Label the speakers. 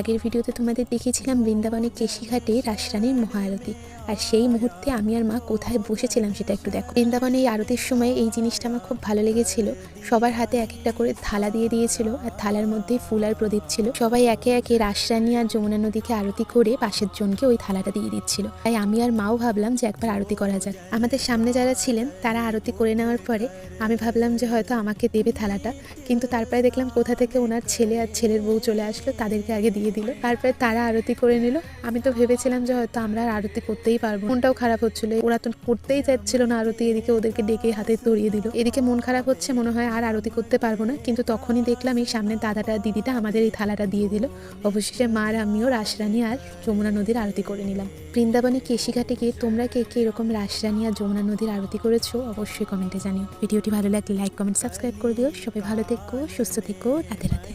Speaker 1: আগের ভিডিওতে তোমাদের দেখিয়েছিলাম বৃন্দাবনের কেশিঘাটে রাসরানীর মহাআরতি, আর সেই মুহূর্তে আমি আর মা কোথায় বসেছিলাম সেটা একটু দেখো। বৃন্দাবনে এই আরতির সময় এই জিনিসটা আমার খুব ভালো লেগেছিল। সবার হাতে এক একটা করে থালা দিয়ে দিয়েছিল, আর থালার মধ্যে ফুল আর প্রদীপ ছিল। সবাই একে একে রাসরানী আর যমুনা নদীকে আরতি করে পাশের জনকে ওই থালাটা দিয়ে দিচ্ছিল। তাই আমি আর মাও ভাবলাম যে একবার আরতি করা যাক। আমাদের সামনে যারা ছিলেন তারা আরতি করে নেওয়ার পরে আমি ভাবলাম যে হয়তো আমাকে দেবে থালাটা, কিন্তু তারপরে দেখলাম কোথা থেকে ওনার ছেলে আর ছেলের বউ চলে আসলো, তাদেরকে আগে দিয়ে দিল। তারপরে তারা আরতি করে নিল। আমি তো ভেবেছিলাম যে হয়তো আমরা আর আরতি করতেই পারবো, মনটাও খারাপ হচ্ছিল। ওরা তো করতেই চাচ্ছিল না আরতি, এদিকে ওদেরকে ডেকে হাতে ধরিয়ে দিল। এদিকে মন খারাপ হচ্ছে, মনে হয় আর আরতি করতে পারবো না। কিন্তু তখনই দেখলাম এই সামনে দাদাটা দিদিটা আমাদের এই থালাটা দিয়ে দিল। অবশেষে মা আর আমিও রাসরানী আর যমুনা নদীর আরতি করে নিলাম। বৃন্দাবনে কেশিঘাটে গিয়ে তোমরা কে কে এরকম রাসরানী আর যমুনা নদীর আরতি করেছো অবশ্যই কমেন্টে জানিও। ভিডিওটি ভালো লাগলে লাইক কমেন্ট সাবস্ক্রাইব করে দিও। সবাই ভালো থেকো, সুস্থ থেকো, রাধে রাধে।